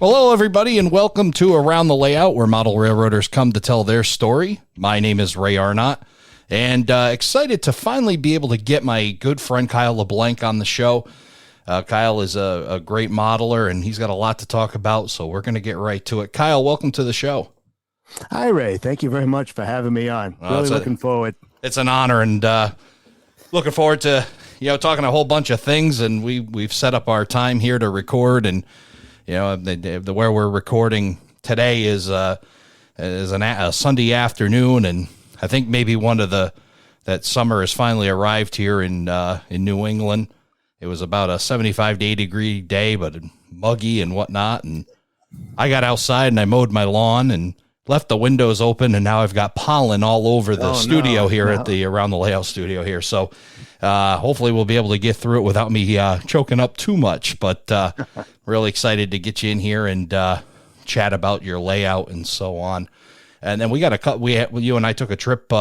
Well, hello, everybody, and welcome to Around the Layout, where model railroaders come to tell their story. My name is Ray Arnott, and excited to finally be able to get my good friend Kyle LeBlanc on the show. Kyle is a great modeler, and he's got a lot to talk about, so we're going to get right to it. Kyle, welcome to the show. Hi, Ray. Thank you very much for having me on. Really looking forward. It's an honor, and looking forward to talking a whole bunch of things. And we've set up our time here to record, and where we're recording today is a Sunday afternoon, and I think maybe that summer has finally arrived here in New England. It was about a 75 to 80 degree day, but muggy and whatnot. And I got outside and I mowed my lawn and left the windows open, and now I've got pollen all over the studio at the Around the Layout studio here. So hopefully we'll be able to get through it without me choking up too much. But really excited to get you in here and chat about your layout and so on. And then you and I took a trip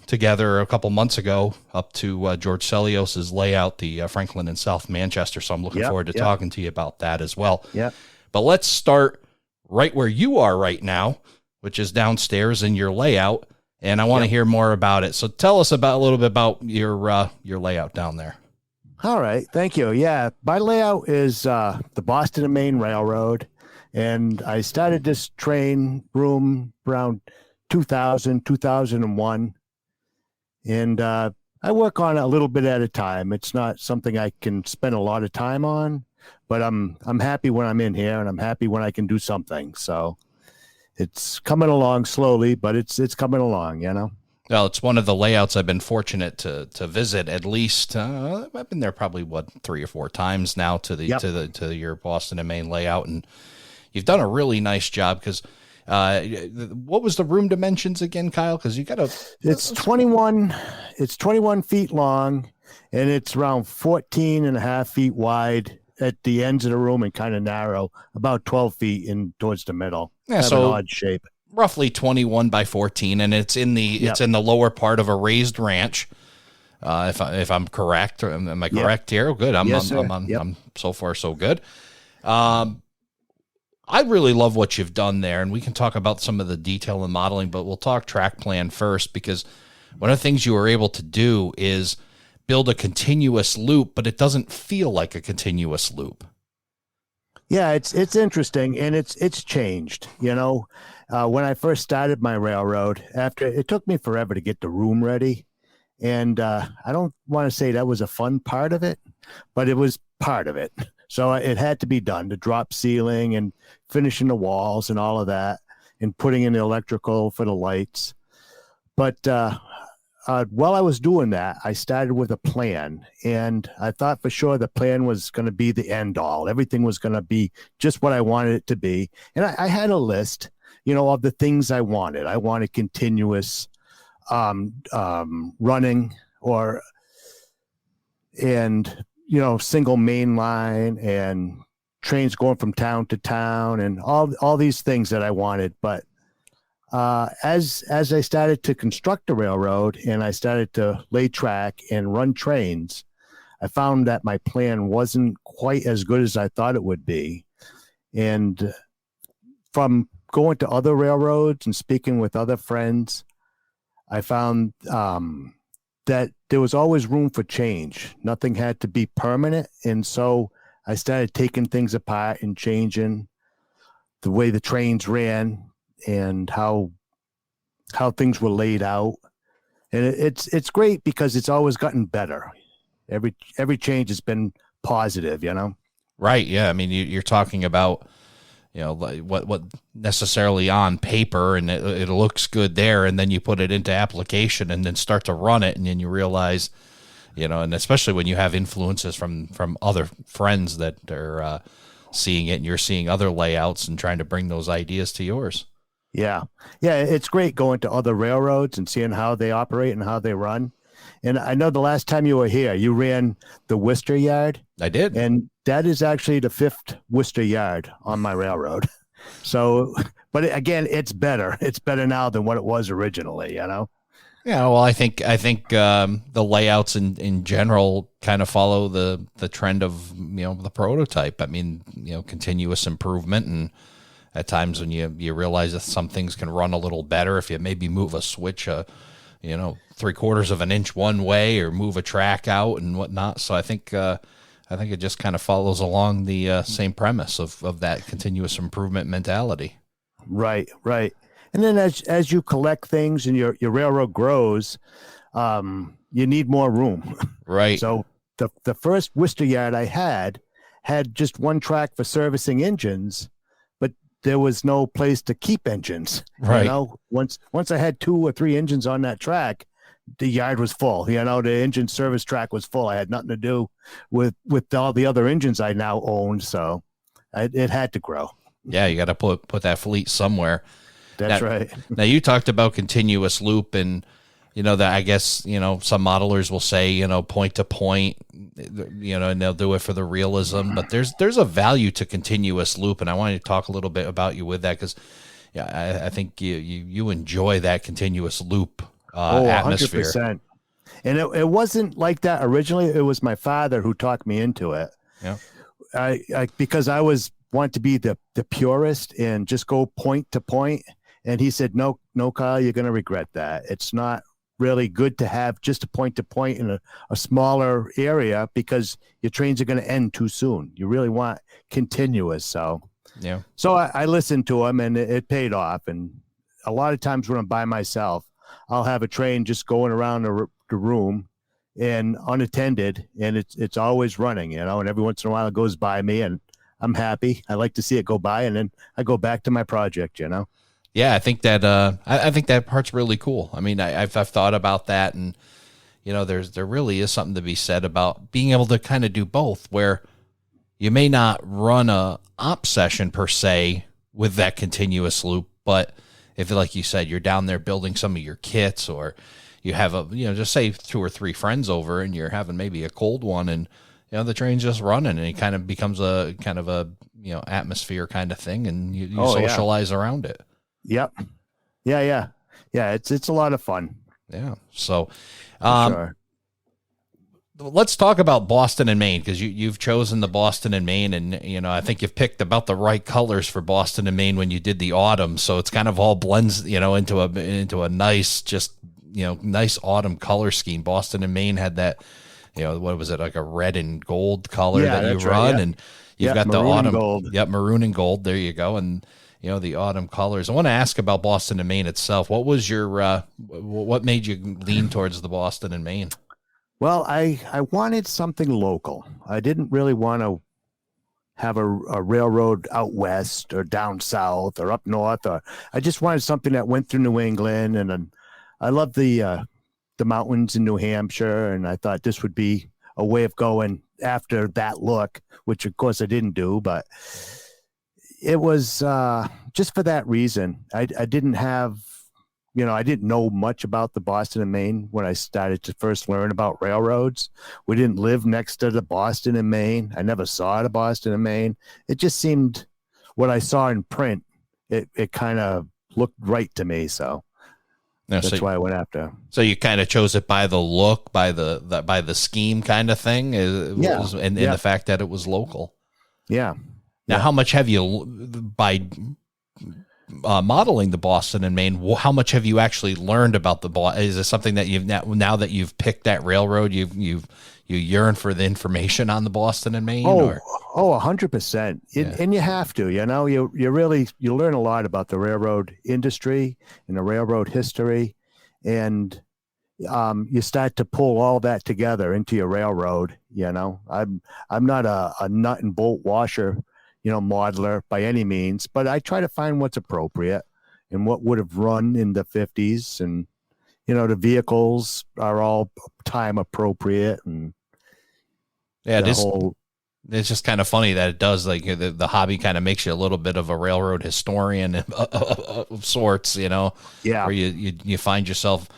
together a couple months ago up to George Sellios' layout, the Franklin and South Manchester. So I'm looking forward to talking to you about that as well. Yeah. But let's start right where you are right now, which is downstairs in your layout, and I want to hear more about it. So tell us a little bit about your layout down there. All right, thank you. Yeah, my layout is the Boston Maine Railroad, and I started this train room around 2001, and I work on it a little bit at a time. It's not something I can spend a lot of time on, but I'm happy when I'm in here, and I'm happy when I can do something. So it's coming along slowly, but it's coming along, Well, it's one of the layouts I've been fortunate to visit at least. I've been there probably 3 or 4 times now to your Boston and Maine layout, and you've done a really nice job. Because what was the room dimensions again, Kyle? Because you got it's 21 feet long, and it's around 14 and a half feet wide at the ends of the room, and kind of narrow, about 12 feet in towards the middle. Yeah, so an odd shape. Roughly 21 by 14, and it's in the lower part of a raised ranch. If I'm correct, am I correct here? Good. I'm so far so good. I really love what you've done there, and we can talk about some of the detail and modeling, but we'll talk track plan first, because one of the things you were able to do is build a continuous loop, but it doesn't feel like a continuous loop. Yeah, it's interesting, and it's changed. When I first started my railroad, it took me forever to get the room ready, and I don't want to say that was a fun part of it, but it was part of it. So it had to be done, the drop ceiling and finishing the walls and all of that, and putting in the electrical for the lights. But while I was doing that, I started with a plan, and I thought for sure the plan was going to be the end all. Everything was going to be just what I wanted it to be. And I had a list, of the things I wanted. I wanted continuous running single main line and trains going from town to town and all these things that I wanted. But as I started to construct the railroad and I started to lay track and run trains, I found that my plan wasn't quite as good as I thought it would be. And from going to other railroads and speaking with other friends, I found that there was always room for change. Nothing had to be permanent. And so I started taking things apart and changing the way the trains ran and how things were laid out. And it's great because it's always gotten better. Every change has been positive, Right. Yeah. I mean, you're talking about, what necessarily on paper, and it looks good there, and then you put it into application and then start to run it, and then you realize, and especially when you have influences from other friends that are seeing it, and you're seeing other layouts and trying to bring those ideas to yours. Yeah. Yeah. It's great going to other railroads and seeing how they operate and how they run. And I know the last time you were here, you ran the Worcester yard. I did. And that is actually the 5th Worcester yard on my railroad. So, but again, it's better. It's better now than what it was originally, Yeah, well, I think the layouts in general kind of follow the trend of the prototype. I mean, continuous improvement, and at times when you realize that some things can run a little better if you maybe move a switch 3/4 of an inch one way or move a track out and whatnot. So I think it just kind of follows along the same premise of that continuous improvement mentality. Right, right. And then as you collect things and your railroad grows, you need more room. Right. So the first Worcester yard I had just one track for servicing engines, but there was no place to keep engines. Right. Once I had 2 or 3 engines on that track, the yard was full. The engine service track was full. I had nothing to do with all the other engines I now owned. So it had to grow. Yeah, you got to put that fleet somewhere. That's right. Now you talked about continuous loop, and that I guess some modelers will say point to point, and they'll do it for the realism. But there's a value to continuous loop, and I wanted to talk a little bit about you with that because I think you enjoy that continuous loop atmosphere. 100%. And it wasn't like that originally. It was my father who talked me into it. Yeah. Because I want to be the purist and just go point to point. And he said, no, Kyle, you're going to regret that. It's not really good to have just a point to point in a smaller area because your trains are going to end too soon. You really want continuous. So I listened to him, and it paid off. And a lot of times when I'm by myself, I'll have a train just going around the room and unattended, and it's always running, and every once in a while it goes by me, and I'm happy. I like to see it go by, and then I go back to my project, Yeah, I think that I think that part's really cool. I mean, I've thought about that, and there really is something to be said about being able to kind of do both, where you may not run a op session per se with that continuous loop, but if, like you said, you're down there building some of your kits, or you have just say 2 or 3 friends over, and you're having maybe a cold one, and the train's just running, and it kind of becomes a kind of a atmosphere kind of thing, and you socialize around it. Yep. Yeah. It's a lot of fun. Yeah. So, sure. Let's talk about Boston and Maine, because you've chosen the Boston and Maine, and I think you've picked about the right colors for Boston and Maine when you did the autumn. So it's kind of all blends into a nice, just nice autumn color scheme. Boston and Maine had that what was it, like a red and gold color that you run, right, and you've got the autumn gold. Yep, maroon and gold. There you go, and the autumn colors. I want to ask about Boston and Maine itself. What was your what made you lean towards the Boston and Maine? Well, I wanted something local. I didn't really want to have a railroad out west or down south or up north. Or I just wanted something that went through New England, and I love the mountains in New Hampshire, and I thought this would be a way of going after that look, which of course I didn't do, but it was just for that reason. I didn't have. I didn't know much about the Boston and Maine when I started to first learn about railroads. We didn't live next to the Boston and Maine. I never saw the Boston and Maine. It just seemed what I saw in print. It kind of looked right to me. So that's why I went after. So you kind of chose it by the look, by the scheme kind of thing, and the fact that it was local. Yeah. Now, how much have you by modeling the Boston and Maine? How much have you actually learned about the Boston? Is this something that you've now that you've picked that railroad, you yearn for the information on the Boston and Maine? 100%. And you have to. You learn a lot about the railroad industry and the railroad history, and you start to pull all that together into your railroad. I'm not a nut and bolt washer, modeler by any means, but I try to find what's appropriate and what would have run in the 50s. And, the vehicles are all time appropriate. And it's just kind of funny that it does, like the hobby kind of makes you a little bit of a railroad historian of sorts, Yeah. Where you find yourself,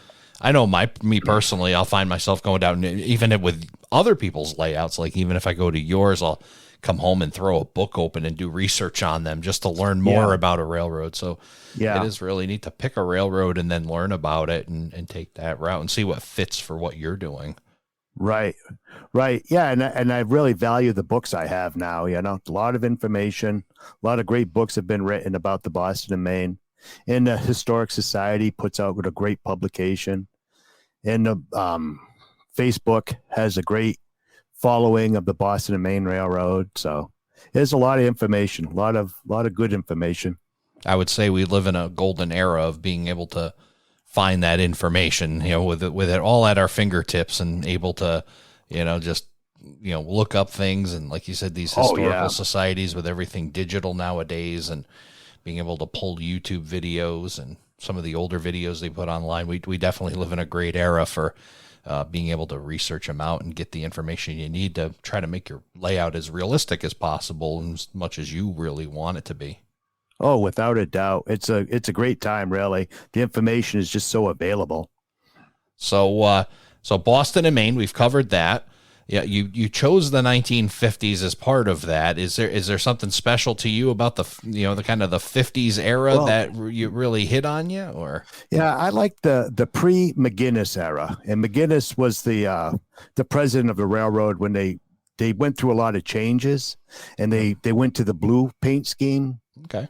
I know me personally, I'll find myself going down, even with other people's layouts. Like even if I go to yours, I'll come home and throw a book open and do research on them just to learn more about a railroad. So it is really neat to pick a railroad and then learn about it and take that route and see what fits for what you're doing. Right. Right. Yeah. And I really value the books I have now. A lot of information, a lot of great books have been written about the Boston and Maine. And the Historic Society puts out a great publication. And the Facebook has a great following of the Boston and Maine Railroad. So there's a lot of information, a lot of good information. I would say we live in a golden era of being able to find that information, with it all at our fingertips and able to, just, look up things. And like you said, these historical societies with everything digital nowadays and being able to pull YouTube videos and some of the older videos they put online. We definitely live in a great era for being able to research them out and get the information you need to try to make your layout as realistic as possible and as much as you really want it to be. Oh, without a doubt. It's a great time, really. The information is just so available. So Boston and Maine, we've covered that. Yeah, you chose the 1950s as part of that. Is there something special to you about the kind of the 50s era that you really hit on you, or? Yeah, I like the pre-McGinnis era, and McGinnis was the president of the railroad when they went through a lot of changes, and they went to the blue paint scheme. Okay.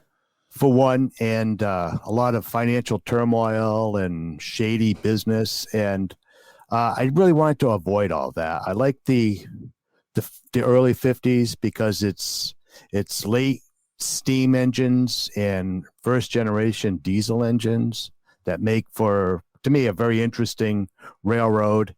For one, and a lot of financial turmoil and shady business, and I really wanted to avoid all that. I like the early 50s because it's late steam engines and first generation diesel engines that make for, to me, a very interesting railroad,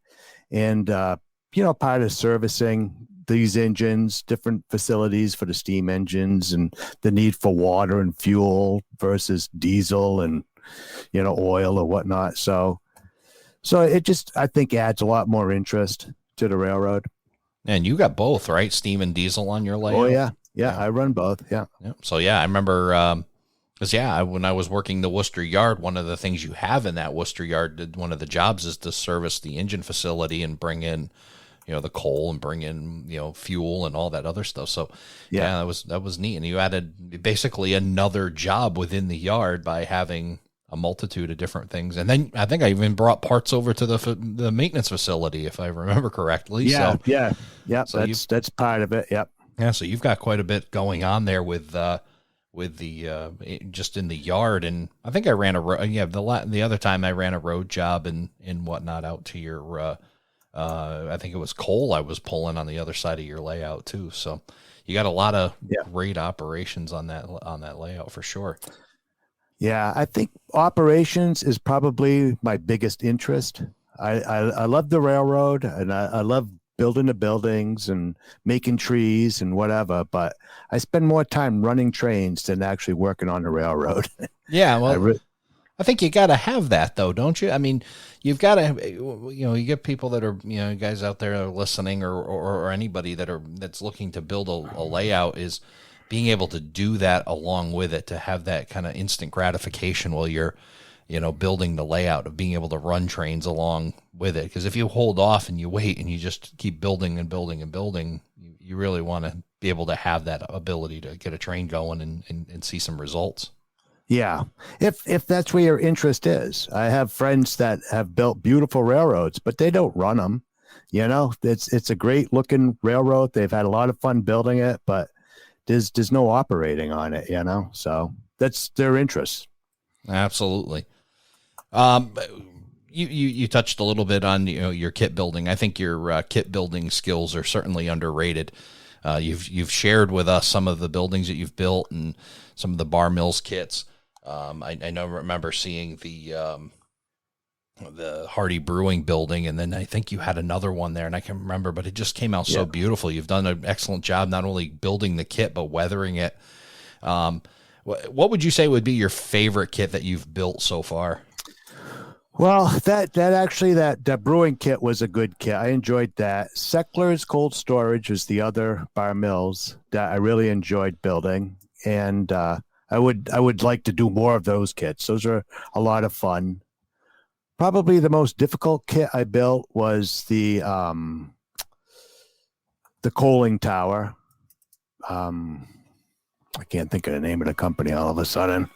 and part of servicing these engines, different facilities for the steam engines, and the need for water and fuel versus diesel and oil or whatnot. So it just, I think, adds a lot more interest to the railroad. And you got both, right? Steam and diesel on your layout? Oh yeah, I run both. Yeah. So I remember because when I was working the Worcester Yard, one of the things you have in that Worcester Yard, one of the jobs is to service the engine facility and bring in the coal and bring in, fuel and all that other stuff. So that was neat. And you added basically another job within the yard by having a multitude of different things. And then I think I even brought parts over to the maintenance facility, if I remember correctly. Yeah. So that's part of it. Yep. Yeah. So you've got quite a bit going on there with the just in the yard. And I think I ran the other time I ran a road job and whatnot out to your, I think it was coal I was pulling on the other side of your layout too. So you got a lot of great operations on that layout for sure. Yeah, I think operations is probably my biggest interest. I love the railroad, and I love building the buildings and making trees and whatever, but I spend more time running trains than actually working on the railroad. Yeah, well, I think you got to have that, though, don't you? I mean, you've got to, you get people that are, guys out there that are listening, or anybody that's looking to build a layout, is being able to do that along with it, to have that kind of instant gratification while you're, building the layout, of being able to run trains along with it. Because if you hold off and you wait and you just keep building and building and building, you really want to be able to have that ability to get a train going and see some results. Yeah. If that's where your interest is. I have friends that have built beautiful railroads, but they don't run them. It's a great looking railroad. They've had a lot of fun building it, but there's no operating on it, so that's their interest. Absolutely. You touched a little bit on, your kit building. I think your kit building skills are certainly underrated. You've shared with us some of the buildings that you've built and some of the bar mills kits. I remember seeing the Hardy Brewing building, and then I think you had another one there, and I can't remember, but it just came out so beautiful. You've done an excellent job not only building the kit but weathering it. What would you say would be your favorite kit that you've built so far? Well, that brewing kit was a good kit. I enjoyed that. Seckler's Cold Storage was the other bar mills that I really enjoyed building, and I would like to do more of those kits. Those are a lot of fun. Probably the most difficult kit I built was the coaling tower. I can't think of the name of the company all of a sudden.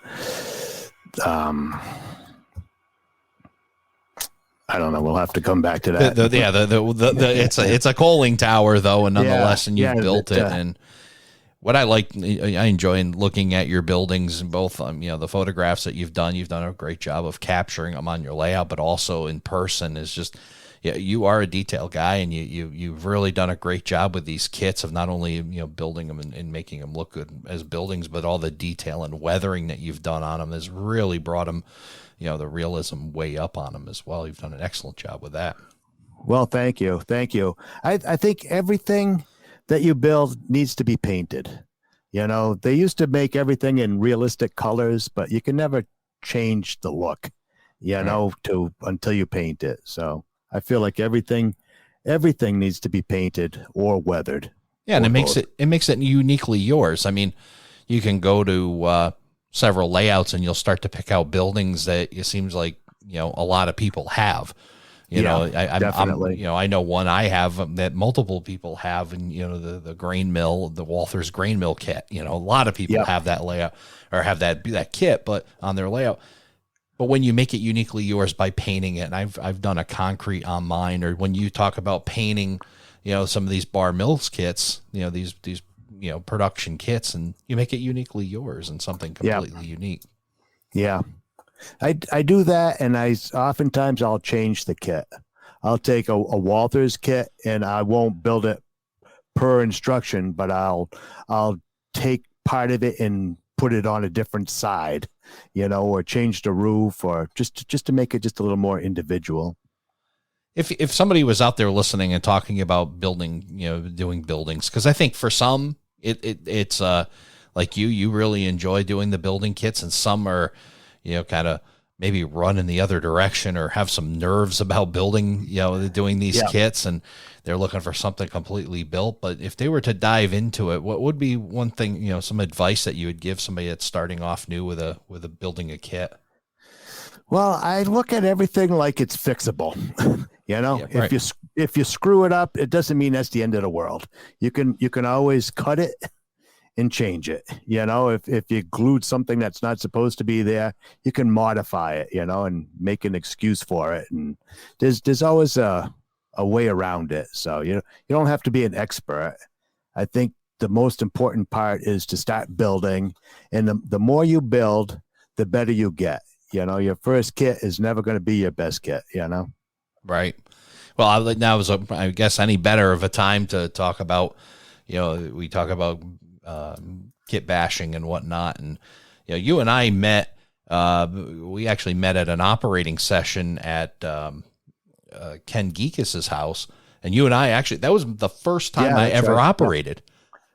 I don't know. We'll have to come back to that. It's a coaling tower though, and nonetheless, and you've built it. And what I enjoy in looking at your buildings and both, the photographs that you've done a great job of capturing them on your layout, but also in person is just, you are a detail guy, and you've really done a great job with these kits of not only, building them and making them look good as buildings, but all the detail and weathering that you've done on them has really brought them, the realism way up on them as well. You've done an excellent job with that. Well, thank you. I think everything that you build needs to be painted. They used to make everything in realistic colors, but you can never change the look, until you paint it. So I feel like everything needs to be painted or weathered. Yeah, and it makes it uniquely yours. I mean, you can go to several layouts and you'll start to pick out buildings that it seems like, a lot of people have. Definitely. I know one I have that multiple people have, and the grain mill, the Walther's grain mill kit. A lot of people have that layout or have that kit, but on their layout. But when you make it uniquely yours by painting it, and I've done a concrete on mine, or when you talk about painting, some of these bar mills kits, these production kits, and you make it uniquely yours and something completely unique. Yeah. I do that, and oftentimes I'll change the kit. I'll take a Walther's kit, and I won't build it per instruction, but I'll take part of it and put it on a different side, or change the roof, or just to make it just a little more individual. If somebody was out there listening and talking about building, doing buildings, because I think for some it's like you really enjoy doing the building kits, and some are, kind of maybe run in the other direction or have some nerves about building, doing these kits, and they're looking for something completely built. But if they were to dive into it, what would be one thing, some advice that you would give somebody that's starting off new with a building a kit? Well, I look at everything like it's fixable. Right. If you screw it up, it doesn't mean that's the end of the world. You can always cut it and change it. If you glued something that's not supposed to be there, you can modify it, and make an excuse for it. And there's always a way around it. So you don't have to be an expert. I think the most important part is to start building, and the more you build, the better you get. Your first kit is never going to be your best kit, Right. Well, now is, I guess, any better of a time to talk about, we talk about kit bashing and whatnot. And, you and I met, we actually met at an operating session at Ken Geekis's house. And you and I actually, that was the first time I ever operated.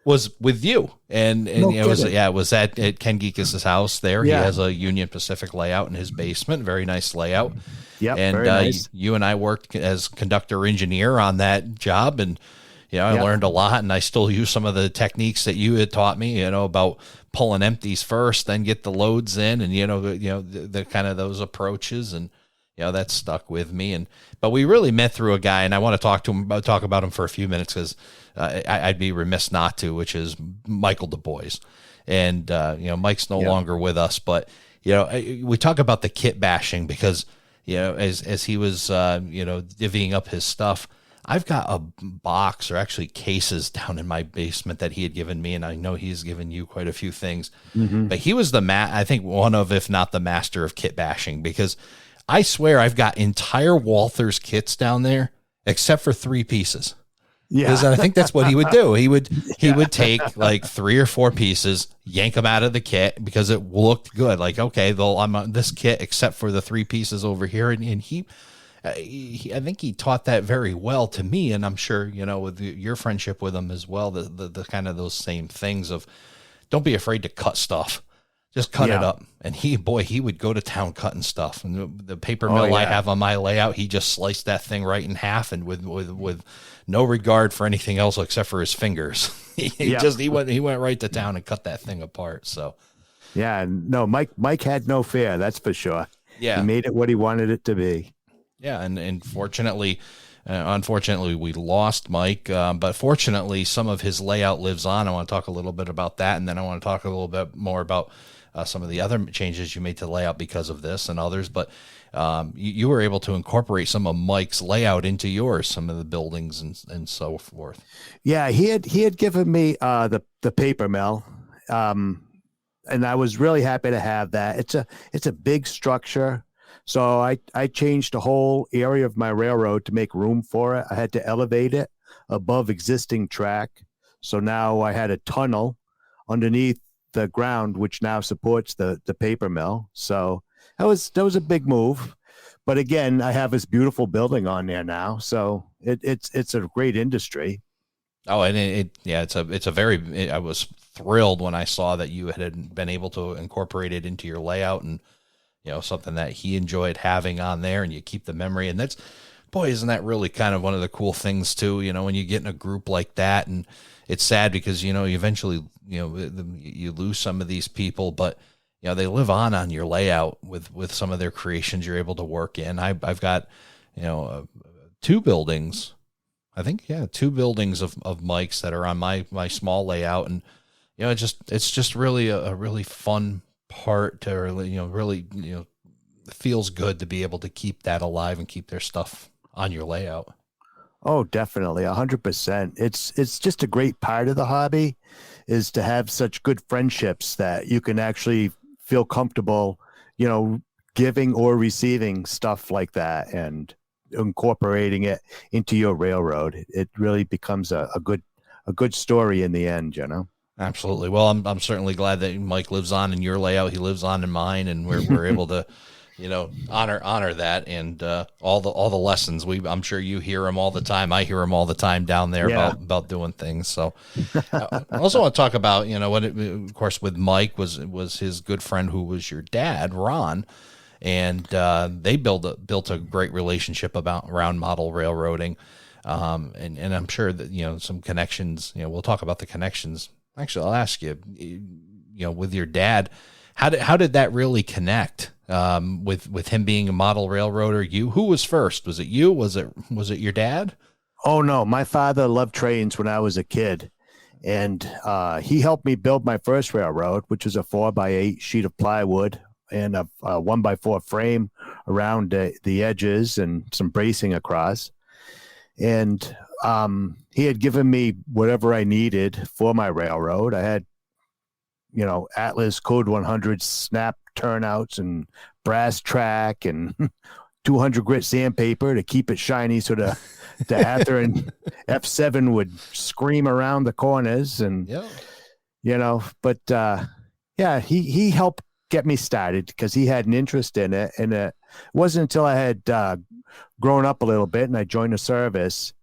Was with you, and it was at Ken Geekis's house there. He has a Union Pacific layout in his basement, very nice layout. Yeah, and very nice. You and I worked as conductor engineer on that job, and I learned a lot, and I still use some of the techniques that you had taught me. About pulling empties first, then get the loads in, and the kind of those approaches, and that stuck with me. But we really met through a guy, and I want to talk about him for a few minutes because I'd be remiss not to, which is Michael Du Bois. And, Mike's no longer with us, but, we talk about the kit bashing because, as he was, divvying up his stuff, I've got a box, or actually cases, down in my basement that he had given me, and I know he's given you quite a few things. Mm-hmm. But he was I think one of, if not the master of kit bashing, because I swear I've got entire Walther's kits down there except for 3 pieces. Yeah, because I think that's what he would do. He would take like 3 or 4 pieces, yank them out of the kit because it looked good. Like, okay, I'm on this kit except for the 3 pieces over here, and he I think he taught that very well to me, and I'm sure with your friendship with him as well, the kind of those same things of don't be afraid to cut stuff. Just cut it up. And he would go to town cutting stuff. And the paper mill I have on my layout, he just sliced that thing right in half, and with no regard for anything else except for his fingers. He went right to town and cut that thing apart. So no, Mike had no fear, that's for sure. Yeah. He made it what he wanted it to be. Yeah, and fortunately, Unfortunately, we lost Mike, but fortunately, some of his layout lives on. I want to talk a little bit about that, and then I want to talk a little bit more about some of the other changes you made to the layout because of this and others. But you were able to incorporate some of Mike's layout into yours, some of the buildings and so forth. Yeah, he had given me the paper mill, and I was really happy to have that. It's a big structure. So I changed the whole area of my railroad to make room for it. I had to elevate it above existing track. So now I had a tunnel underneath the ground, which now supports the paper mill. So that was a big move. But again, I have this beautiful building on there now. So it's a great industry. Oh, and it's a very, I was thrilled when I saw that you had been able to incorporate it into your layout, and something that he enjoyed having on there, and you keep the memory. And boy, isn't that really kind of one of the cool things too, when you get in a group like that. And it's sad because, you eventually, you lose some of these people, but they live on your layout with some of their creations you're able to work in. I've got, two buildings, I think, two buildings of Mike's that are on my small layout. And, it's just really a really fun part to really it feels good to be able to keep that alive and keep their stuff on your layout. Oh, definitely 100%. It's just a great part of the hobby is to have such good friendships that you can actually feel comfortable, giving or receiving stuff like that and incorporating it into your railroad. It really becomes a good story in the end, Absolutely. Well, I'm certainly glad that Mike lives on in your layout. He lives on in mine, and we're able to, honor that, and all the lessons. I'm sure you hear them all the time. I hear them all the time down there about doing things. So, I also want to talk about of course, with Mike was his good friend who was your dad, Ron, and they built a great relationship around model railroading, and I'm sure that some connections. We'll talk about the connections. Actually, I'll ask you, with your dad, how did that really connect? With him being a model railroader, who was first? Was it you? Was it your dad? Oh no, my father loved trains when I was a kid, and he helped me build my first railroad, which was a 4x8 sheet of plywood and a 1x4 frame around the edges and some bracing across. And he had given me whatever I needed for my railroad. I had, Atlas Code 100 snap turnouts and brass track and 200 grit sandpaper to keep it shiny so the Ather and F7 would scream around the corners. And, he helped get me started because he had an interest in it. And it wasn't until I had grown up a little bit and I joined the service,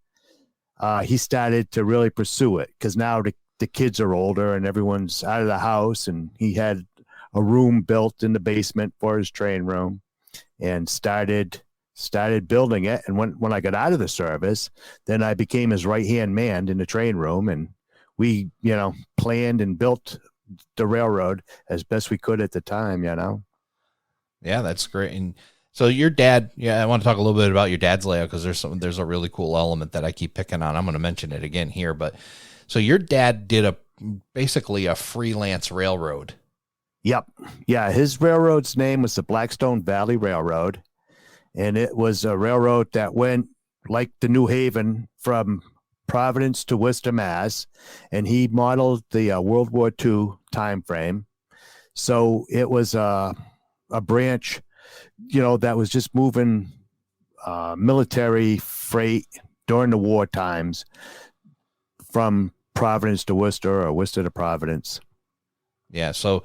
he started to really pursue it because now the kids are older and everyone's out of the house, and he had a room built in the basement for his train room and started building it. And when I got out of the service, then I became his right-hand man in the train room, and we, planned and built the railroad as best we could at the time, Yeah, that's great. And so your dad, I want to talk a little bit about your dad's layout because there's a really cool element that I keep picking on. I'm going to mention it again here, but so your dad did basically a freelance railroad. Yep. Yeah. His railroad's name was the Blackstone Valley Railroad. And it was a railroad that went like the New Haven from Providence to Worcester, Mass. And he modeled the World War II time frame. So it was a branch, that was just moving military freight during the war times from Providence to Worcester or Worcester to Providence. Yeah. So,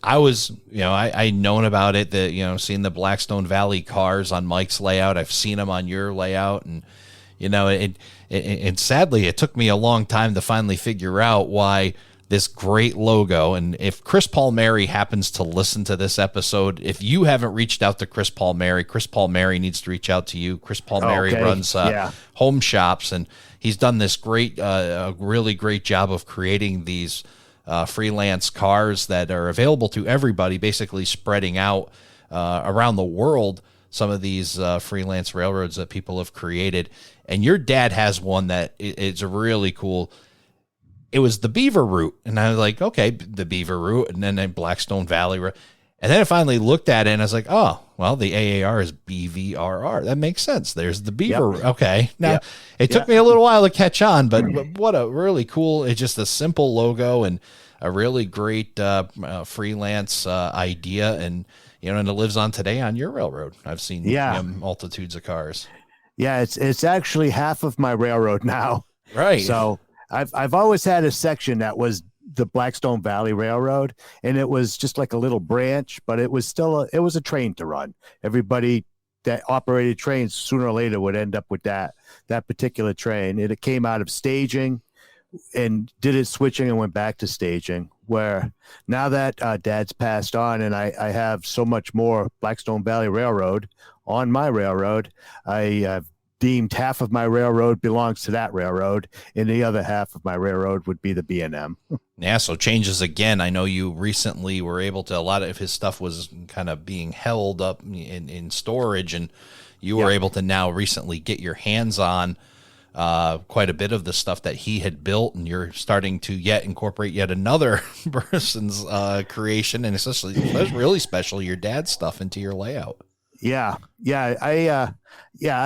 I was, I known about it, seeing the Blackstone Valley cars on Mike's layout. I've seen them on your layout, and, and sadly, it took me a long time to finally figure out why this great logo. And if Chris Palmieri happens to listen to this episode, if you haven't reached out to Chris Palmieri needs to reach out to you. Chris Palmieri runs home shops, and he's done this really great job of creating these freelance cars that are available to everybody, basically spreading out around the world some of these freelance railroads that people have created. And your dad has one that it's really cool. It was the Beaver route. And I was like, okay, the Beaver route. And then Blackstone Valley route. And then I finally looked at it and I was like, oh, well, the AAR is BVRR. That makes sense. There's the Beaver. Yep. Okay. Now, it took me a little while to catch on, but what a really cool, it's just a simple logo and a really great freelance idea. And, and it lives on today on your railroad. I've seen multitudes of cars. Yeah, it's actually half of my railroad now. Right. So I've always had a section that was the Blackstone Valley Railroad, and it was just like a little branch, but it was still it was a train to run. Everybody that operated trains sooner or later would end up with that particular train. It came out of staging and did its switching and went back to staging, where now that Dad's passed on and I have so much more Blackstone Valley Railroad on my railroad, I deemed half of my railroad belongs to that railroad, and the other half of my railroad would be the B&M. Yeah, so changes again. I know you recently were able to, a lot of his stuff was kind of being held up in storage, and you were able to now recently get your hands on quite a bit of the stuff that he had built, and you're starting to incorporate yet another person's creation, and especially that's really special, your dad's stuff into your layout. I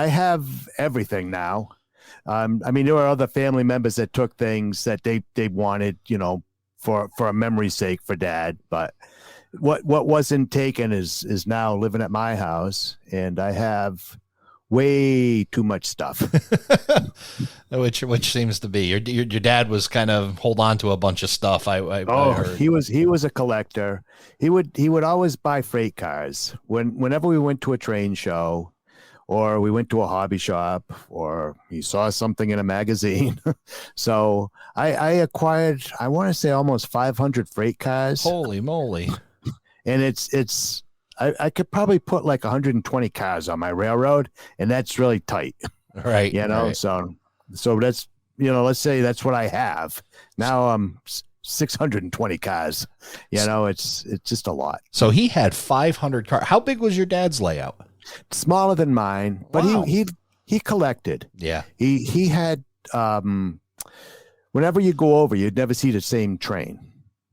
have everything now. I mean, there were other family members that took things that they wanted, for a memory's sake for Dad. But what wasn't taken is now living at my house, and I have way too much stuff. which seems to be your dad was kind of hold on to a bunch of stuff. I heard. He was a collector. He would always buy freight cars whenever we went to a train show, or we went to a hobby shop, or he saw something in a magazine. So I acquired, I want to say, almost 500 freight cars. Holy moly. And I could probably put like 120 cars on my railroad, and that's really tight. Right. Right. So that's, let's say that's what I have. Now I'm 620 cars. It's just a lot. So he had 500 cars. How big was your dad's layout? Smaller than mine, but wow. he collected. Yeah. He had whenever you go over, you'd never see the same train.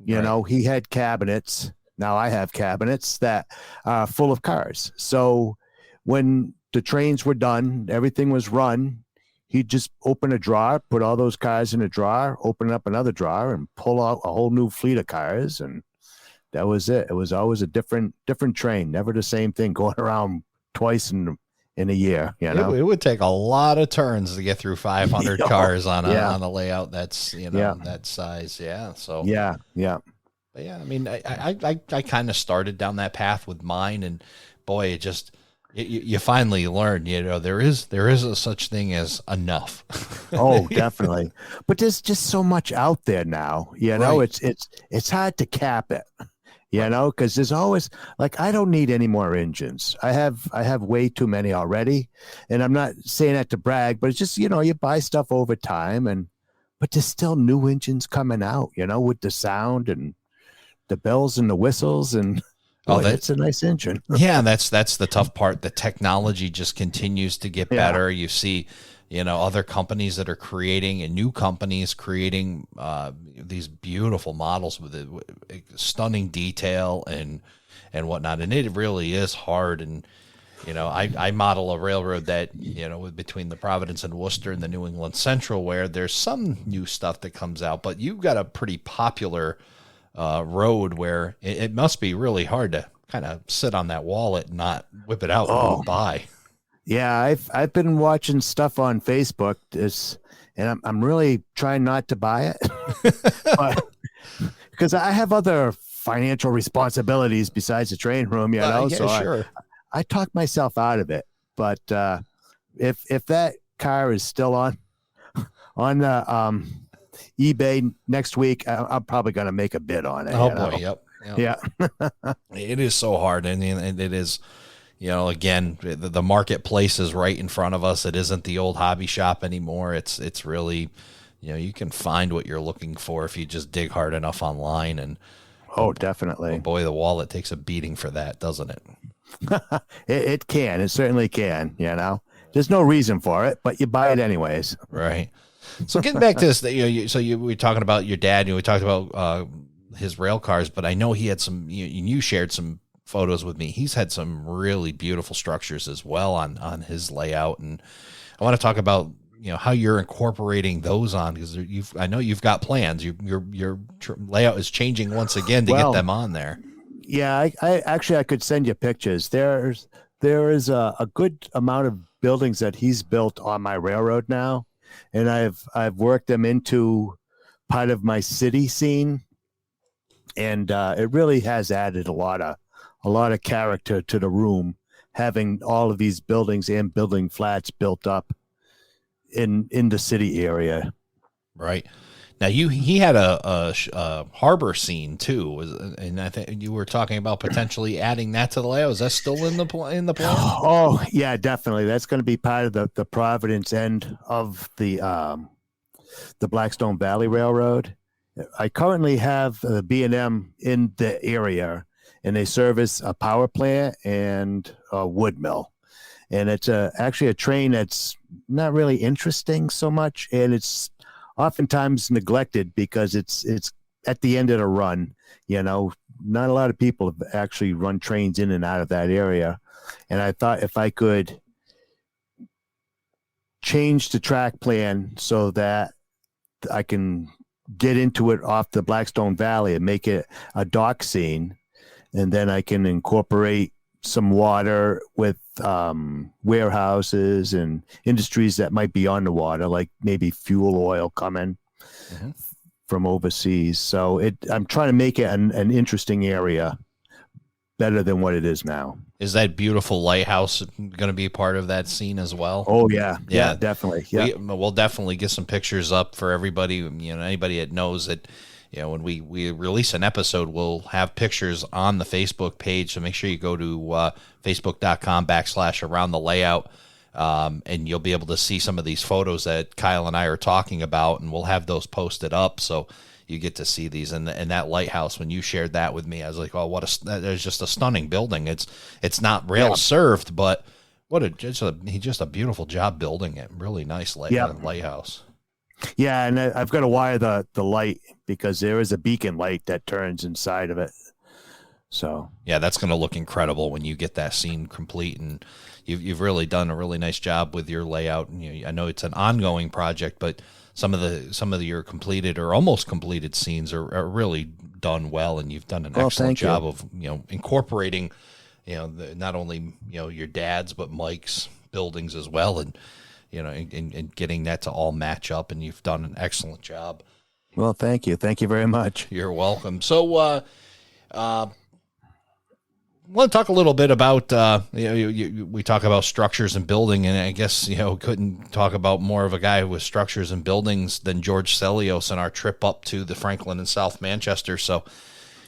He had cabinets. Now I have cabinets that are full of cars. So when the trains were done, everything was run, he'd just open a drawer, put all those cars in a drawer, open up another drawer, and pull out a whole new fleet of cars. And that was it. It was always a different train, never the same thing, going around twice in a year. It would take a lot of turns to get through 500 cars on a layout that's that size. Yeah. So yeah. But yeah, I mean, I kind of started down that path with mine, and boy, it just you finally learn, there is a such thing as enough. Oh, definitely. But there's just so much out there now. Right. It's hard to cap it. Because there's always, like, I don't need any more engines. I have way too many already, and I'm not saying that to brag, but it's just you buy stuff over time, but there's still new engines coming out. With the sound and the bells and the whistles, and that's a nice engine. Yeah, that's the tough part. The technology just continues to get better. You see, other companies that are creating, and new companies creating these beautiful models with stunning detail and whatnot. And it really is hard. And I model a railroad that between the Providence and Worcester and the New England Central, where there's some new stuff that comes out, but you've got a pretty popular road where it must be really hard to kind of sit on that wallet and not whip it out and buy. Yeah, I've been watching stuff on Facebook, and I'm really trying not to buy it, but because I have other financial responsibilities besides the train room, Sure. I talk myself out of it. But if that car is still on the eBay next week, I'm probably going to make a bid on it. Oh boy, yep. Yeah. It is so hard, and it is. Again, the marketplace is right in front of us. It isn't the old hobby shop anymore. It's really, you can find what you're looking for if you just dig hard enough online. And oh, definitely. boy, the wallet takes a beating for that, doesn't it? It can. It certainly can. There's no reason for it, but you buy it anyways. Right. So getting back to this, we were talking about your dad. We talked about his rail cars, but I know he had some. You shared some photos with me. He's had some really beautiful structures as well on his layout, and I want to talk about how you're incorporating those on, because I know you've got plans. Your layout is changing once again to get them on there. Yeah, I actually I could send you pictures. There is a good amount of buildings that he's built on my railroad now, and I've worked them into part of my city scene, and it really has added a lot of character to the room, having all of these buildings and building flats built up in the city area. Right. Now he had a harbor scene too, and I think you were talking about potentially adding that to the layout. Is that still in the plan? Oh yeah, definitely. That's going to be part of the Providence end of the Blackstone Valley Railroad. I currently have the B&M in the area, and they service a power plant and a wood mill. And it's actually a train that's not really interesting so much, and it's oftentimes neglected because it's at the end of the run. Not a lot of people have actually run trains in and out of that area. And I thought if I could change the track plan so that I can get into it off the Blackstone Valley and make it a dock scene, and then I can incorporate some water with warehouses and industries that might be on the water, like maybe fuel oil coming from overseas. So I'm trying to make it an interesting area, better than what it is now. Is that beautiful lighthouse going to be a part of that scene as well? Oh yeah, definitely. Yeah, we'll definitely get some pictures up for everybody. Anybody that knows that. When we release an episode, we'll have pictures on the Facebook page. So make sure you go to facebook.com/around the layout, and you'll be able to see some of these photos that Kyle and I are talking about, and we'll have those posted up. So you get to see these. And that lighthouse, when you shared that with me, I was like, oh, there's just a stunning building. It's not rail served, but just a beautiful job building it. Really nice lighthouse. Yeah, and I've got to wire the light because there is a beacon light that turns inside of it. So yeah, that's going to look incredible when you get that scene complete, and you've really done a really nice job with your layout. And I know it's an ongoing project, but some of your completed or almost completed scenes are really done well, and you've done an excellent job of incorporating not only your dad's but Mike's buildings as well, and and getting that to all match up, and you've done an excellent job. Well, thank you. Thank you very much. You're welcome. So, want to talk a little bit about, we talk about structures and building, and I guess, couldn't talk about more of a guy with structures and buildings than George Sellios and our trip up to the Franklin and South Manchester. So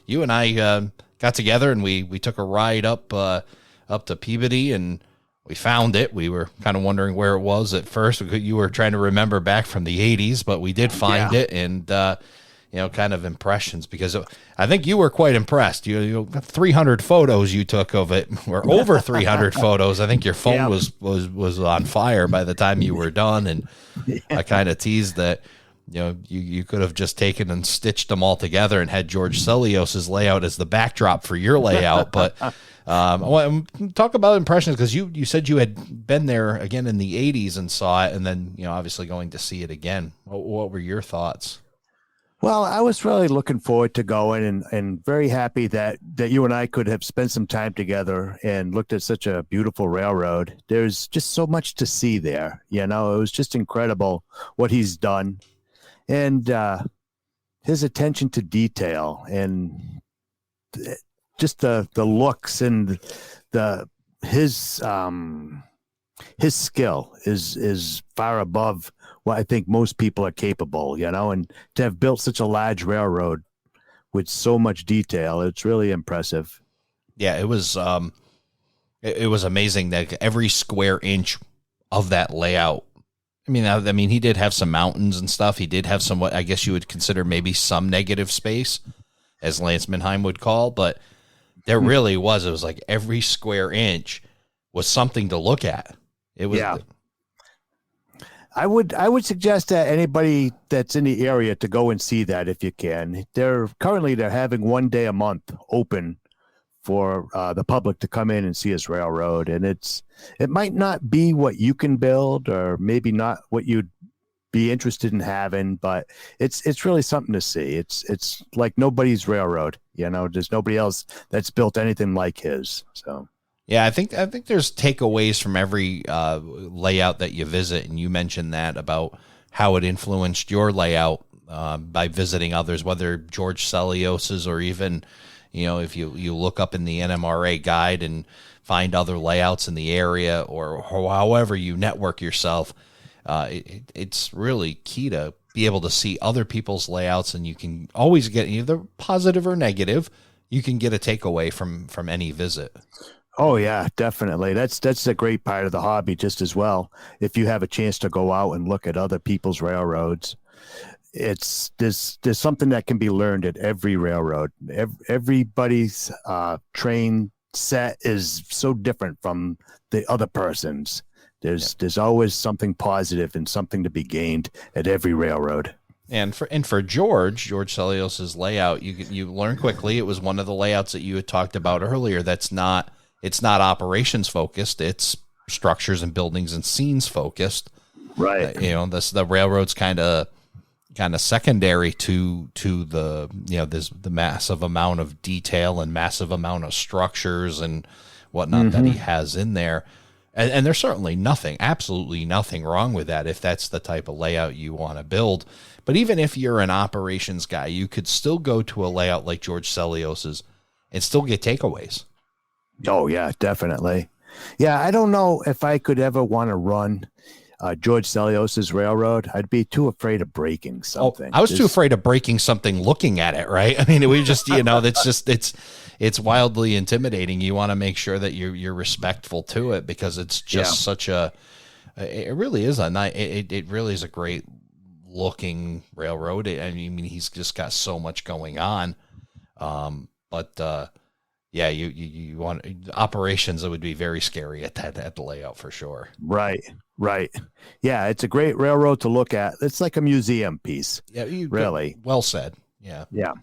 you and I got together, and we took a ride up to Peabody, and we found it. We were kind of wondering where it was at first. You were trying to remember back from the 80s, but we did find it, and, kind of impressions, because I think you were quite impressed. You 300 photos you took of it, or over 300 photos. I think your phone was on fire by the time you were done, and I kind of teased that, you could have just taken and stitched them all together and had George Sellios's layout as the backdrop for your layout, but I want to talk about impressions, because you said you had been there again in the 80s and saw it, and then obviously going to see it again. What were your thoughts? Well, I was really looking forward to going, and very happy that you and I could have spent some time together and looked at such a beautiful railroad. There's just so much to see there. It was just incredible what he's done, and his attention to detail, and just the looks, and his skill is far above what I think most people are capable, and to have built such a large railroad with so much detail, it's really impressive. Yeah, it was amazing that every square inch of that layout. I mean, he did have some mountains and stuff. He did have some, what I guess you would consider maybe some negative space, as Lance Minheim would call, but There really was. It was like every square inch was something to look at. It was. Yeah. I would suggest that anybody that's in the area to go and see that if you can. They're having 1 day a month open for the public to come in and see his railroad, and it might not be what you can build, or maybe not what you'd be interested in having, but it's really something to see. It's like nobody's railroad, there's nobody else that's built anything like his. So yeah, I think there's takeaways from every layout that you visit, and you mentioned that about how it influenced your layout by visiting others, whether George Sellios's or even, if you look up in the NMRA guide and find other layouts in the area, or however you network yourself. It's really key to be able to see other people's layouts, and you can always get either positive or negative. You can get a takeaway from any visit. Oh yeah, definitely. That's a great part of the hobby just as well. If you have a chance to go out and look at other people's railroads, there's something that can be learned at every railroad. Everybody's train set is so different from the other person's. There's always something positive and something to be gained at every railroad. And for George Sellios's layout, you learn quickly. It was one of the layouts that you had talked about earlier. It's not operations focused. It's structures and buildings and scenes focused. Right. The railroad's kind of secondary to the the massive amount of detail and massive amount of structures and whatnot that he has in there. And there's certainly absolutely nothing wrong with that if that's the type of layout you want to build. But even if you're an operations guy, you could still go to a layout like George Sellios's and still get takeaways. Oh, yeah, definitely. Yeah, I don't know if I could ever want to run George Sellios's railroad. I'd be too afraid of breaking something. I was too afraid of breaking something looking at it, right? I mean, we just, it's wildly intimidating. You want to make sure that you're respectful to it, because it's just such it really is it really is a great looking railroad. I mean, he's just got so much going on. Yeah, you want operations. It would be very scary at the layout for sure. Right. Yeah, it's a great railroad to look at. It's like a museum piece. Yeah, really. Well said. Yeah. Yeah.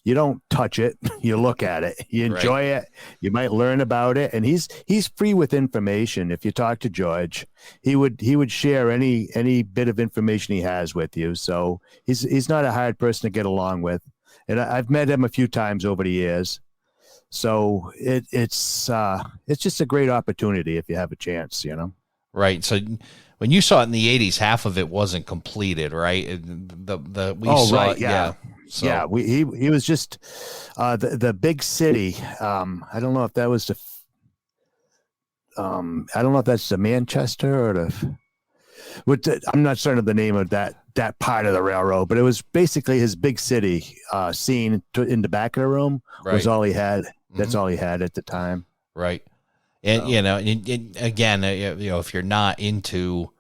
You don't touch it. You look at it. You enjoy it. You might learn about it. And he's free with information. If you talk to George, he would share any bit of information he has with you. So he's not a hard person to get along with. And I've met him a few times over the years. So it's just a great opportunity if you have a chance, Right. So when you saw it in the 80s, half of it wasn't completed, right? Yeah. So. Yeah. He was just the big city. I don't know if that was I don't know if that's the Manchester or I'm not certain of the name of that part of the railroad, but it was basically his big city scene in the back of the room was all he had. That's all he had at the time. Right. And, again, if you're not into,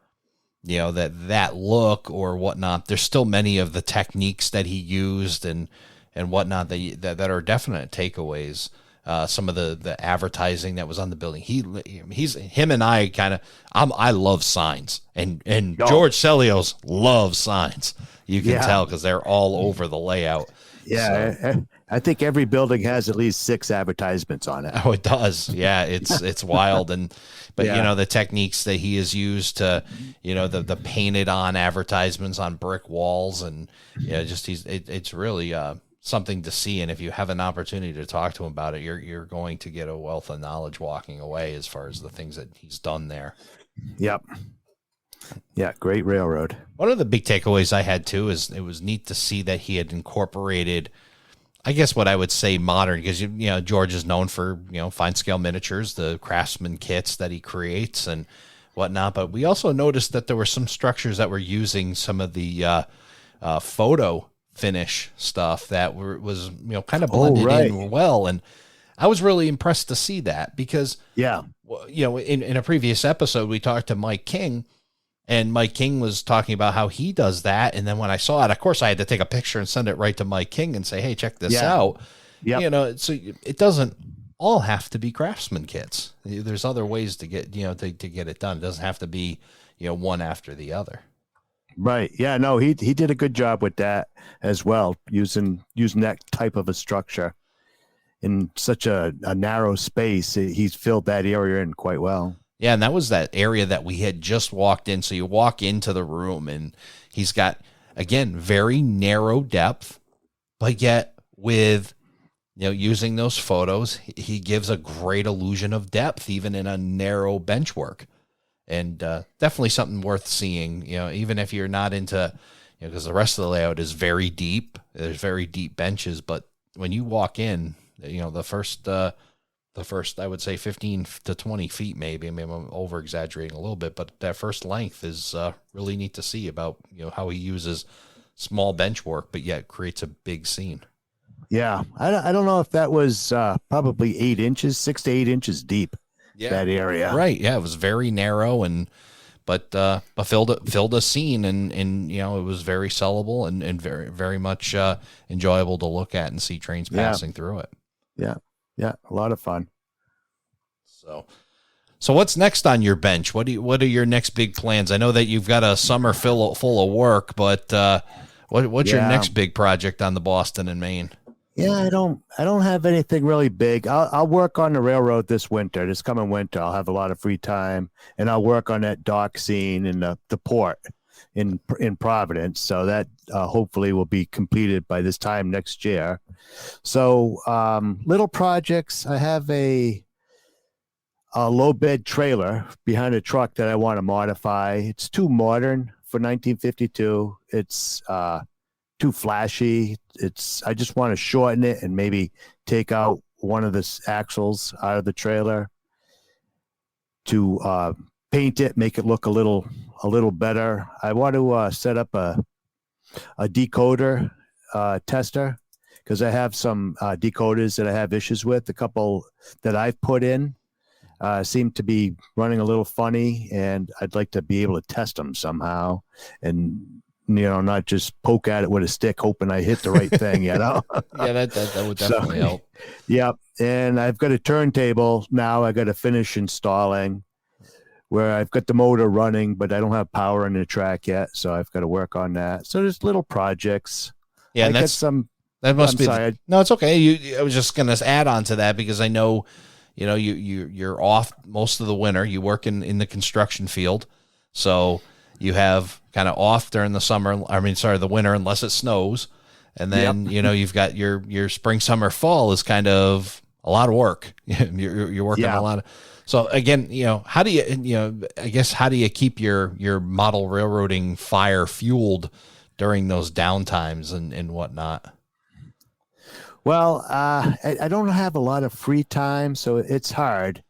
that look or whatnot, there's still many of the techniques that he used and whatnot that are definite takeaways. Some of the advertising that was on the building. Him and I I love signs, and George Sellios loves signs. You can tell because they're all over the layout. Yeah. So. I think every building has at least 6 advertisements on it. Oh, it does. Yeah, it's wild. But the techniques that he has used to, the painted on advertisements on brick walls, and it's really something to see. And if you have an opportunity to talk to him about it, you're going to get a wealth of knowledge walking away as far as the things that he's done there. Yep. Yeah, great railroad. One of the big takeaways I had too is it was neat to see that he had incorporated, I guess what I would say modern, because George is known for fine scale miniatures, the craftsman kits that he creates and whatnot. But we also noticed that there were some structures that were using some of the photo finish stuff that was kind of blended in well, and I was really impressed to see that because in a previous episode we talked to Mike King. And Mike King was talking about how he does that. And then when I saw it, of course, I had to take a picture and send it right to Mike King and say, hey, check this out. Yep. So it doesn't all have to be Craftsman kits. There's other ways to get, to get it done. It doesn't have to be, one after the other. Right. Yeah. No, he did a good job with that as well, using that type of a structure in such a narrow space. He's filled that area in quite well. Yeah, and that was that area that we had just walked in. So you walk into the room, and he's got, again, very narrow depth, but yet with, using those photos, he gives a great illusion of depth, even in a narrow bench work. And definitely something worth seeing, even if you're not into, because the rest of the layout is very deep. There's very deep benches, but when you walk in, the first, I would say 15 to 20 feet, maybe I'm over exaggerating a little bit, but that first length is really neat to see about, how he uses small bench work, but yet creates a big scene. Yeah. I don't know if that was probably 8 inches, 6 to 8 inches deep. Yeah. That area. Right. Yeah. It was very narrow but filled a scene and it was very sellable and very, very much enjoyable to look at and see trains passing through it. Yeah. Yeah. A lot of fun. So what's next on your bench? What are your next big plans? I know that you've got a summer full of work, but what's your next big project on the Boston and Maine? Yeah, I don't have anything really big. I'll work on the railroad this coming winter. I'll have a lot of free time, and I'll work on that dock scene in the port in Providence. So that hopefully will be completed by this time next year. So little projects. I have a low bed trailer behind a truck that I want to modify. It's too modern for 1952. It's too flashy. I just want to shorten it and maybe take out one of the axles out of the trailer to paint it, make it look a little better. I want to set up a decoder tester because I have some decoders that I have issues with. A couple that I've put in seem to be running a little funny, and I'd like to be able to test them somehow and not just poke at it with a stick hoping I hit the right thing, Yeah, that would definitely help. Yeah. And I've got a turntable now I got to finish installing where I've got the motor running, but I don't have power in the track yet. So I've got to work on that. So there's little projects. Yeah. And that must be, no, it's okay. I was just going to add on to that because I know, you're off most of the winter. You work in the construction field. So you have kind of off during the winter, unless it snows. And then, you've got your spring, summer, fall is kind of a lot of work. You're working a lot of, so again, how do you keep your model railroading fire fueled during those downtimes and whatnot? Well, I don't have a lot of free time, so it's hard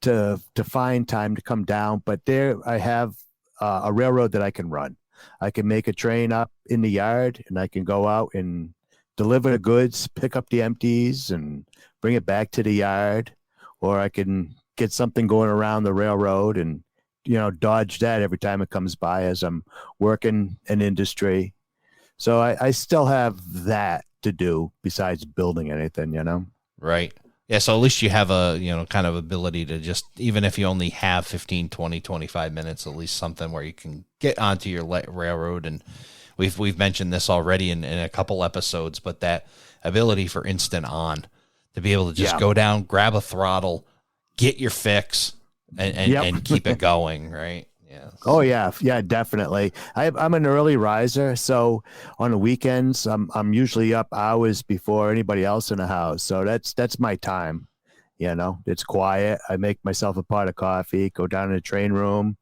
to find time to come down, but there I have a railroad that I can run. I can make a train up in the yard and I can go out and deliver the goods, pick up the empties and bring it back to the yard, or I can get something going around the railroad and, dodge that every time it comes by as I'm working in industry. So I still have that to do besides building anything, Right. Yeah, so at least you have a, kind of ability to just, even if you only have 15, 20, 25 minutes, at least something where you can get onto your railroad. And we've mentioned this already in a couple episodes, but that ability for instant on, to be able to just go down, grab a throttle, get your fix, and keep it going, right? Yeah. Oh yeah, definitely. I'm an early riser, so on the weekends I'm usually up hours before anybody else in the house. So that's my time. It's quiet. I make myself a pot of coffee, go down to the train room,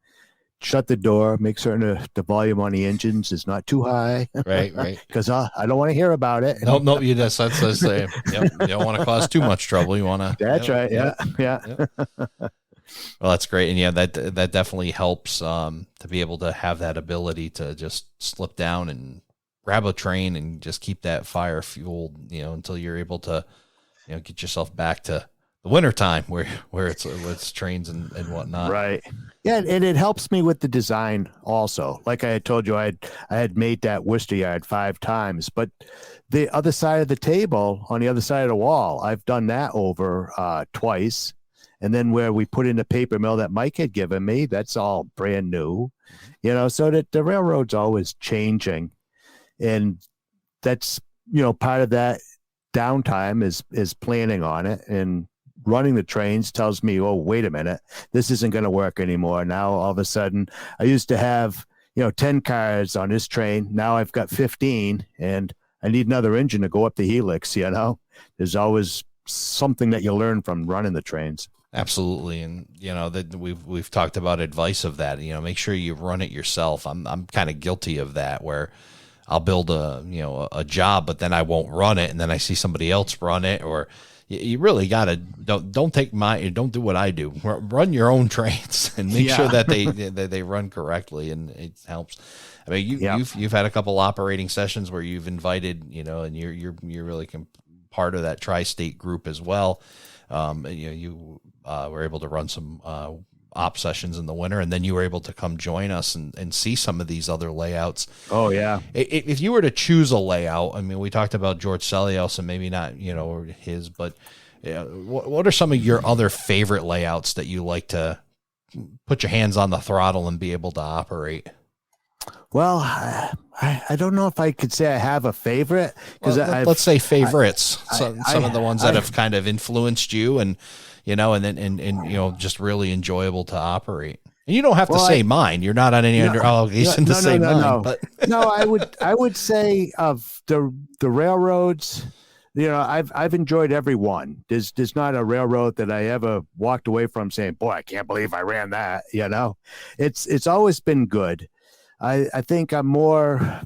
shut the door, make certain the volume on the engines is not too high. Right. Because I don't want to hear about it. No, you just that's the same. Yep. You don't want to cause too much trouble. You want to. That's right. Yeah. Yep. Well, that's great. And that definitely helps to be able to have that ability to just slip down and grab a train and just keep that fire fueled, until you're able to, get yourself back to the wintertime where it's trains and whatnot. Right. Yeah, and it helps me with the design also. Like I had told you, I had made that Worcester yard 5 times, but the other side of the table on the other side of the wall, I've done that over twice. And then where we put in the paper mill that Mike had given me, that's all brand new. So that the railroad's always changing. And that's, part of that downtime is planning on it, and running the trains tells me, oh, wait a minute, this isn't going to work anymore. Now, all of a sudden, I used to have, 10 cars on this train. Now I've got 15, and I need another engine to go up the helix. There's always something that you learn from running the trains. Absolutely. And, that we've talked about advice of that, make sure you run it yourself. I'm kind of guilty of that, where I'll build a job, but then I won't run it. And then I see somebody else run it, or you really gotta don't do what I do. Run your own trains and make sure that they run correctly, and it helps. I mean, you've had a couple operating sessions where you've invited, and you're really part of that tri-state group as well. You were able to run some op sessions in the winter, and then you were able to come join us and see some of these other layouts. Oh yeah. If you were to choose a layout, I mean, we talked about George Sellios and maybe not, his, but what are some of your other favorite layouts that you like to put your hands on the throttle and be able to operate? Well, I don't know if I could say I have a favorite, because let's say favorites. Some of the ones that have kind of influenced you, and and just really enjoyable to operate. And you don't have to say mine. You're not on any obligation to say mine. No. But no, I would say of the railroads. I've enjoyed every one. There's not a railroad that I ever walked away from saying, "Boy, I can't believe I ran that." It's always been good. I think I'm more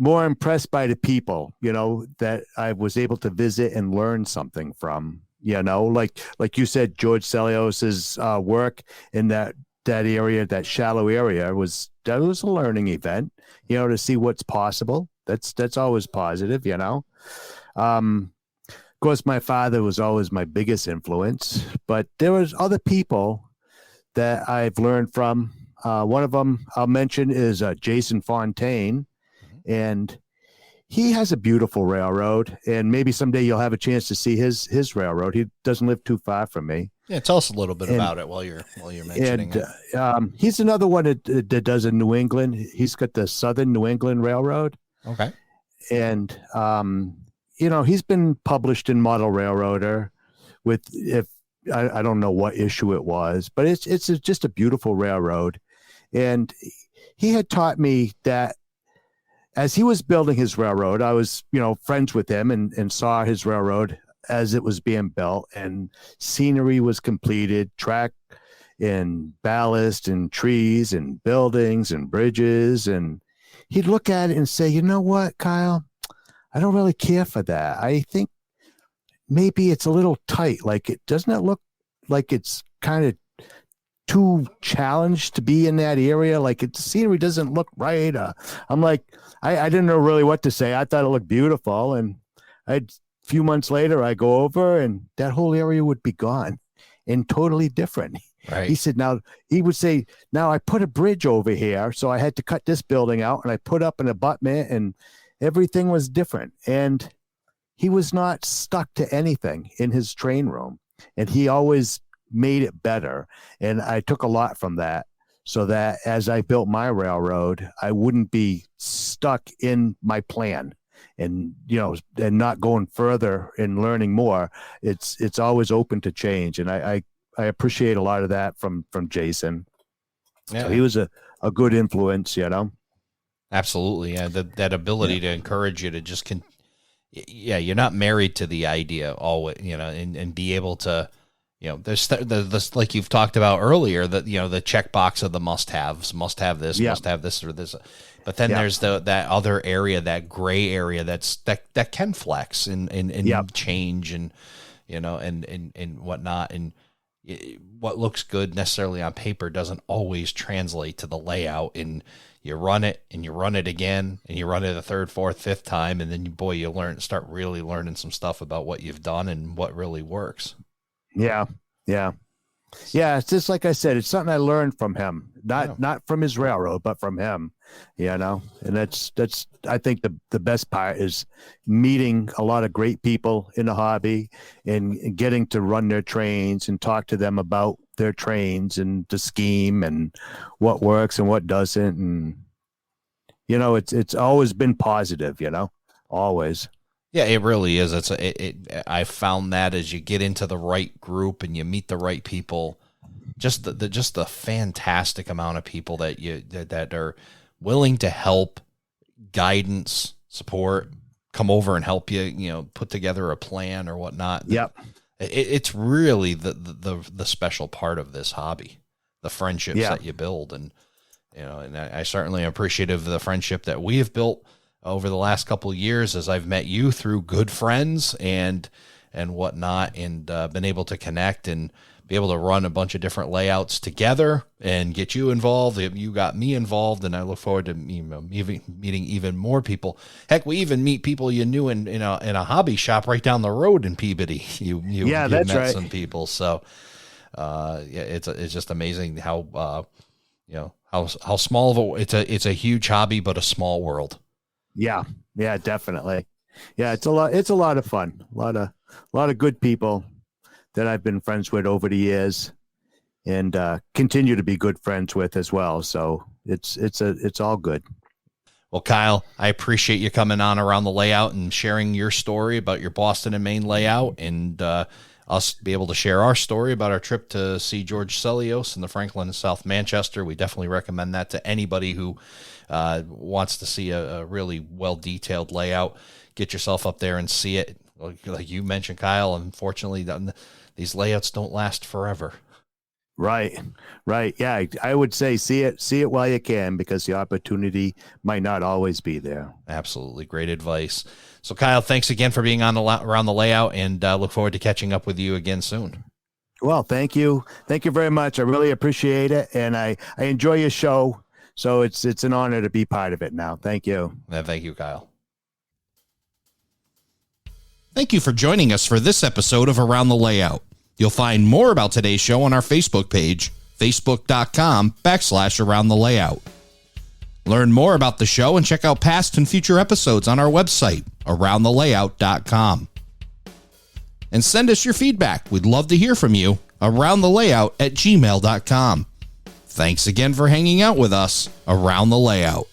impressed by the people, that I was able to visit and learn something from. Like you said, George Sellios's work in that area, that shallow area, was a learning event. To see what's possible. That's always positive. Of course, my father was always my biggest influence, but there was other people that I've learned from. One of them I'll mention is Jason Fontaine, and he has a beautiful railroad, and maybe someday you'll have a chance to see his railroad. He doesn't live too far from me. Yeah, tell us a little bit about it while you're mentioning it. He's another one that does in New England. He's got the Southern New England Railroad. Okay. And he's been published in Model Railroader with, if I don't know what issue it was, but it's just a beautiful railroad. And he had taught me that as he was building his railroad, I was, friends with him and saw his railroad as it was being built, and scenery was completed, track and ballast and trees and buildings and bridges. And he'd look at it and say, "You know what, Kyle? I don't really care for that. I think maybe it's a little tight. Like, doesn't it look like it's kind of too challenged to be in that area? Like, the scenery doesn't look right." I'm like, I didn't know really what to say. I thought it looked beautiful. And a few months later, I go over and that whole area would be gone and totally different. Right. He would say, now I put a bridge over here, so I had to cut this building out, and I put up an abutment, and everything was different. And he was not stuck to anything in his train room, and he always made it better. And I took a lot from that, so that as I built my railroad, I wouldn't be stuck in my plan and not going further and learning more. It's always open to change. And I appreciate a lot of that from Jason. Yeah. So he was a good influence, Absolutely. Yeah. That ability to encourage you to just you're not married to the idea always, and be able to, there's like you've talked about earlier, that, the checkbox of the must have this, must have this or this. But then there's that other area, that gray area that can flex and change and, and whatnot. And what looks good necessarily on paper doesn't always translate to the layout, and you run it and you run it again and you run it a third, fourth, fifth time. And then you start really learning some stuff about what you've done and what really works. Yeah. Yeah. Yeah. It's just like I said, it's something I learned from him, not from his railroad, but from him, and that's, I think the best part is meeting a lot of great people in the hobby and getting to run their trains and talk to them about their trains and the scheme and what works and what doesn't. And, it's always been positive, always. Yeah, it really is. I found that as you get into the right group and you meet the right people, just the fantastic amount of people that are willing to help, guidance, support, come over and help you, put together a plan or whatnot. Yep. It's really the special part of this hobby, the friendships that you build. And, and I certainly am appreciative of the friendship that we have built over the last couple of years as I've met you through good friends and whatnot, and been able to connect and be able to run a bunch of different layouts together and get you involved. You got me involved, and I look forward to meeting even more people. Heck, we even meet people you knew in a hobby shop right down the road in Peabody. You that's met right. some people. So it's just amazing how how small of it's a huge hobby, but a small world. Yeah, definitely. Yeah, it's a lot of fun. A lot of good people that I've been friends with over the years, and continue to be good friends with as well. So it's all good. Well, Kyle, I appreciate you coming on Around the Layout and sharing your story about your Boston and Maine layout, and us be able to share our story about our trip to see George Sellios in the Franklin and South Manchester. We definitely recommend that to anybody who wants to see a really well-detailed layout. Get yourself up there and see it. Like you mentioned, Kyle, unfortunately, these layouts don't last forever. Right. Yeah, I would say see it while you can, because the opportunity might not always be there. Absolutely. Great advice. So, Kyle, thanks again for being on Around the Layout, and look forward to catching up with you again soon. Well, thank you. Thank you very much. I really appreciate it, and I enjoy your show. So it's an honor to be part of it now. Thank you. Thank you, Kyle. Thank you for joining us for this episode of Around the Layout. You'll find more about today's show on our Facebook page, facebook.com/Around the Layout. Learn more about the show and check out past and future episodes on our website, aroundthelayout.com. And send us your feedback. We'd love to hear from you. aroundthelayout@gmail.com. Thanks again for hanging out with us around the layout.